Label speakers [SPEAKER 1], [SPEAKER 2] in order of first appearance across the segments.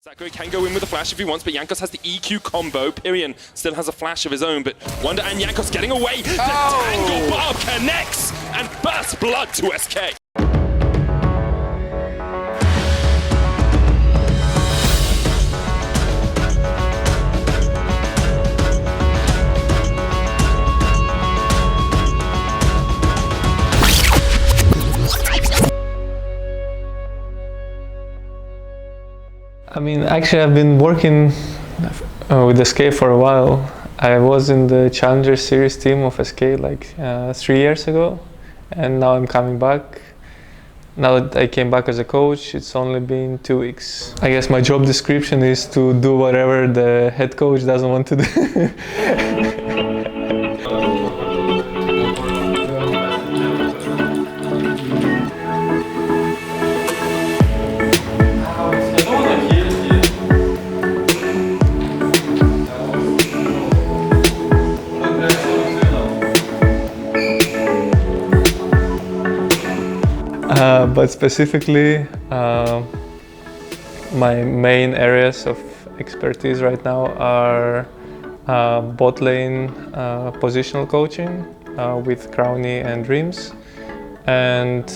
[SPEAKER 1] Zachary can go in with a flash if he wants, but Jankos has the EQ combo. Pyrion still has a flash of his own, but Wonder and Jankos getting away. The Tangle Barb connects and bursts blood to SK.
[SPEAKER 2] I mean, actually, I've been working with SK for a while. I was in the Challenger Series team of SK like 3 years ago, and now I'm coming back. Now that I came back as a coach, it's only been 2 weeks. I guess my job description is to do whatever the head coach doesn't want to do. But specifically, my main areas of expertise right now are Botlane positional coaching with Crowny and Dreams, and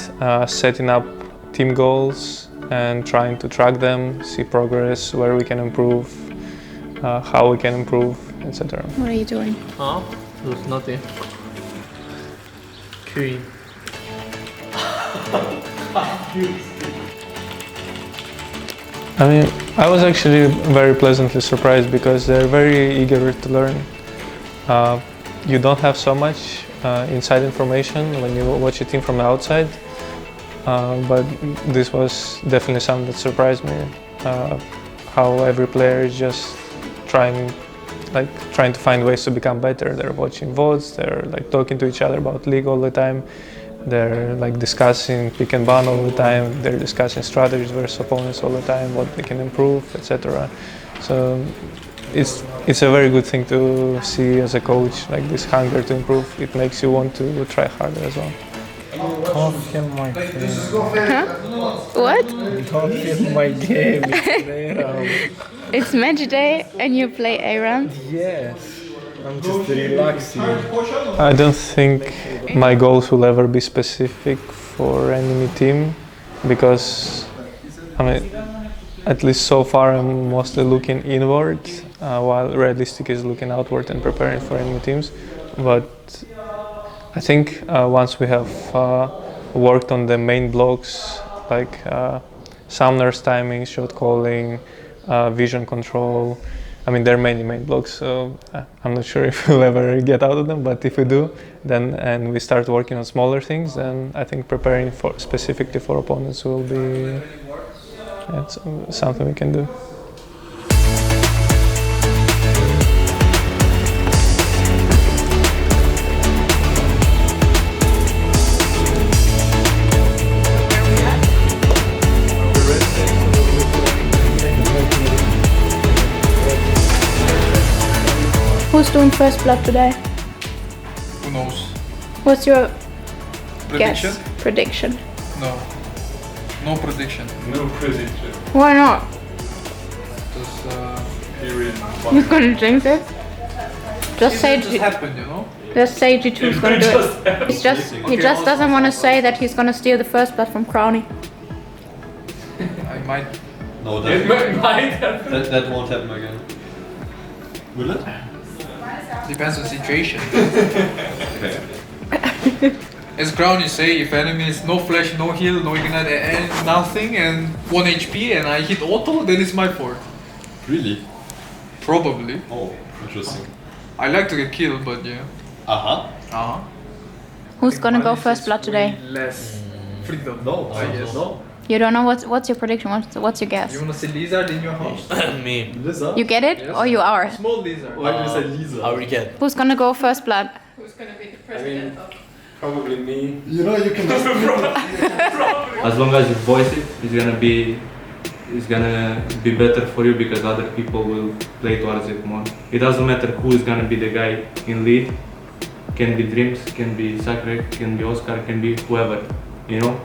[SPEAKER 2] setting up team goals and trying to track them, see progress, where we can improve, how we can improve, etc.
[SPEAKER 3] What are you doing?
[SPEAKER 4] There's nothing. Queen.
[SPEAKER 2] I mean, I was actually very pleasantly surprised because they're very eager to learn. You don't have so much inside information when you watch a team from the outside, but this was definitely something that surprised me. How every player is just trying to find ways to become better. They're watching VODs, they're like talking to each other about league all the time. They're like discussing pick and ban all the time. They're discussing strategies versus opponents all the time, what they can improve, etc. So it's a very good thing to see as a coach, like this hunger to improve. It makes you want to try harder as well.
[SPEAKER 4] Can't feel my game.
[SPEAKER 3] Huh? What?
[SPEAKER 4] Can't feel my game.
[SPEAKER 3] It's match day and you play Aaron?
[SPEAKER 4] Yes. I'm just relaxing.
[SPEAKER 2] I don't think my goals will ever be specific for enemy team, because I mean, at least so far I'm mostly looking inward, while realistic is looking outward and preparing for enemy teams. But I think once we have worked on the main blocks, like summoner's timing, shot calling, vision control, I mean, there are many main blocks, so I'm not sure if we'll ever get out of them, but if we do, then and we start working on smaller things, then I think preparing for specifically for opponents will be something we can do.
[SPEAKER 3] Who's doing first blood today?
[SPEAKER 5] Who knows?
[SPEAKER 3] What's your
[SPEAKER 5] Prediction?
[SPEAKER 3] guess? Prediction?
[SPEAKER 5] No. No prediction.
[SPEAKER 1] No prediction.
[SPEAKER 3] Why not?
[SPEAKER 5] Because
[SPEAKER 3] You're gonna jinx it? Just say
[SPEAKER 5] it just happened, you know?
[SPEAKER 3] just say G2's gonna do it. He just doesn't want to say that he's gonna steal the first blood from Crowny.
[SPEAKER 5] I might.
[SPEAKER 6] No, that won't happen again. Will it?
[SPEAKER 5] Depends on situation.
[SPEAKER 6] Okay.
[SPEAKER 5] As Ground you say, if enemy is no flash, no heal, no ignite, and nothing, and 1 HP, and I hit auto, then it's my fault.
[SPEAKER 6] Really?
[SPEAKER 5] Probably.
[SPEAKER 6] Oh, interesting.
[SPEAKER 5] I like to get killed, but yeah.
[SPEAKER 6] Uh-huh.
[SPEAKER 3] Who's gonna go first blood today?
[SPEAKER 5] Less freedom.
[SPEAKER 6] No,
[SPEAKER 5] I guess.
[SPEAKER 6] no.
[SPEAKER 3] You don't know what's your prediction? What's your guess?
[SPEAKER 5] You wanna see lizard in your house?
[SPEAKER 4] Me.
[SPEAKER 6] Lisa?
[SPEAKER 3] You get it
[SPEAKER 5] Yes.
[SPEAKER 3] or you are?
[SPEAKER 5] Small lizard.
[SPEAKER 6] Why do you say Lisa?
[SPEAKER 4] I will get.
[SPEAKER 3] Who's gonna go first blood?
[SPEAKER 1] Probably me.
[SPEAKER 6] You know, you can just...
[SPEAKER 7] As long as you voice it, it's gonna be better for you because other people will play towards it more. It doesn't matter who is gonna be the guy in lead. Can be Dreams, can be Sacre, can be Oscar, can be whoever, you know.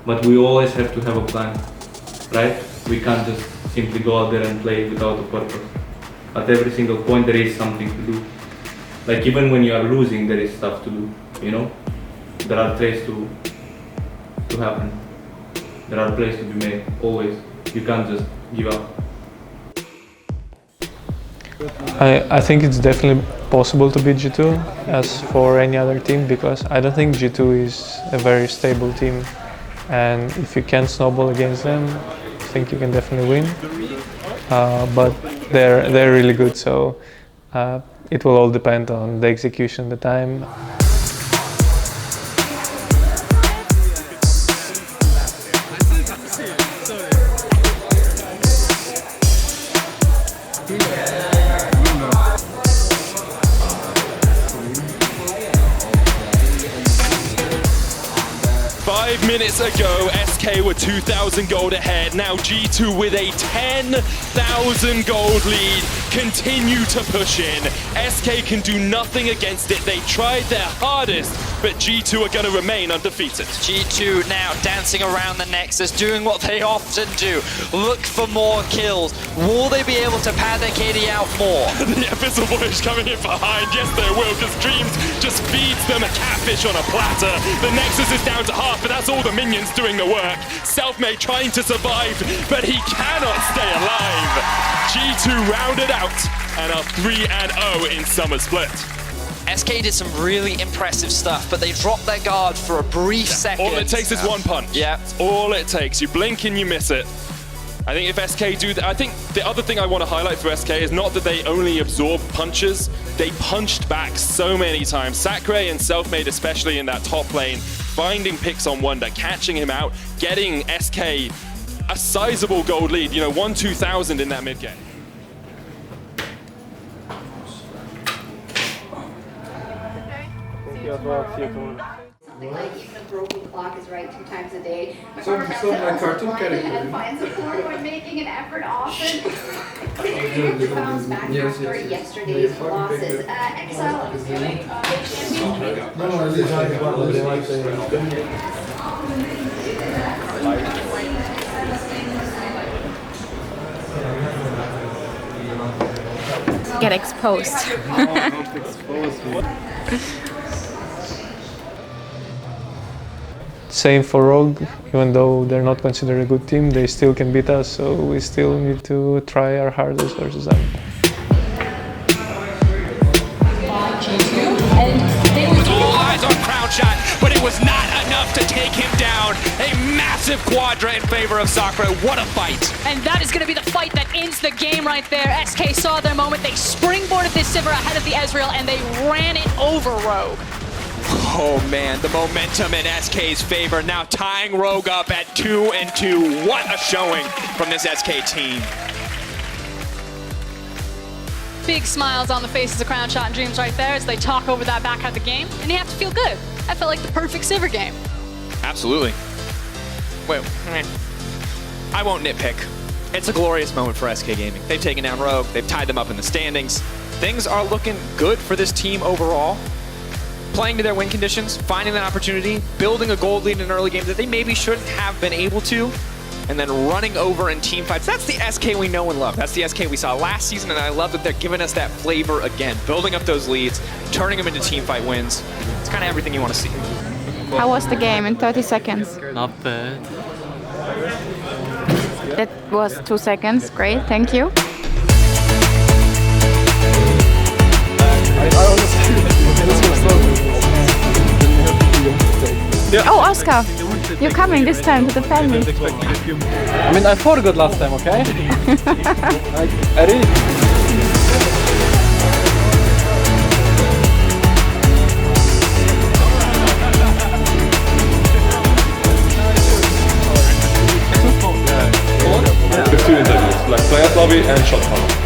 [SPEAKER 7] But we always have to have a plan, right? We can't just simply go out there and play without a purpose. At every single point there is something to do. Like even when you are losing, there is stuff to do, you know? There are trades to happen. There are plays to be made, always. You can't just give up.
[SPEAKER 2] I think it's definitely possible to beat G2 as for any other team, because I don't think G2 is a very stable team, and if you can snowball against them, I think you can definitely win. But they're really good, so it will all depend on the execution, the time.
[SPEAKER 1] 5 minutes ago, SK were 2,000 gold ahead. Now G2 with a 10,000 gold lead continue to push in. SK can do nothing against it. They tried their hardest, but G2 are going to remain undefeated.
[SPEAKER 8] G2 now dancing around the Nexus, doing what they often do. Look for more kills. Will they be able to pad their KD out more?
[SPEAKER 1] The Abyssal Voyage coming in behind. Yes, they will, because Dreams just feeds them a catfish on a platter. The Nexus is down to half, but that's all the minions doing the work. Selfmade trying to survive, but he cannot stay alive. G2 rounded out and are 3-0 in Summer Split.
[SPEAKER 8] SK did some really impressive stuff, but they dropped their guard for a brief second.
[SPEAKER 1] All it takes is one punch.
[SPEAKER 8] Yeah.
[SPEAKER 1] That's all it takes. You blink and you miss it. I think if SK do that, I think the other thing I want to highlight for SK is not that they only absorb punches, they punched back so many times. Sacre and Selfmade, especially in that top lane, finding picks on Wonder, catching him out, getting SK a sizable gold lead, you know, 1-2,000 in that mid game.
[SPEAKER 9] Something like even a broken clock is right 2 times a day. My
[SPEAKER 5] So-
[SPEAKER 9] partner
[SPEAKER 5] so
[SPEAKER 9] sits
[SPEAKER 5] my
[SPEAKER 9] on
[SPEAKER 5] cartoon
[SPEAKER 9] Botlane
[SPEAKER 5] character.
[SPEAKER 9] and finds support when making an effort often. To bounce back after yesterday's losses. Exile is doing
[SPEAKER 3] Get exposed.
[SPEAKER 2] Same for Rogue, even though they're not considered a good team, they still can beat us, so we still need to try our hardest versus them.
[SPEAKER 10] With all eyes on Crown Shot, but it was not enough to take him down. A massive quadra in favor of Sakura. What a fight.
[SPEAKER 11] And that is going to be the fight that ends the game right there. SK saw their moment. They springboarded this Sivir ahead of the Ezreal, and they ran it over Rogue.
[SPEAKER 10] Oh man, the momentum in SK's favor, now tying Rogue up at 2-2. What a showing from this SK team.
[SPEAKER 11] Big smiles on the faces of Crown Shot and Dreams right there as they talk over that back half of the game. And you have to feel good. That felt like the perfect Sivir game.
[SPEAKER 10] Absolutely. Wait, I won't nitpick. It's a glorious moment for SK Gaming. They've taken down Rogue, they've tied them up in the standings. Things are looking good for this team overall. Playing to their win conditions, finding that opportunity, building a gold lead in an early game that they maybe shouldn't have been able to, and then running over in team fights. That's the SK we know and love. That's the SK we saw last season, and I love that they're giving us that flavor again, building up those leads, turning them into team fight wins. It's kind of everything you want to see.
[SPEAKER 3] How was the game in 30 seconds?
[SPEAKER 4] Not bad.
[SPEAKER 3] That was 2 seconds. Great, thank you. Oh, Oscar, you're coming this time to the family.
[SPEAKER 4] I mean, I forgot last time, okay? I really...
[SPEAKER 6] The 2 interviews, like Players Lobby and Shot Funnel.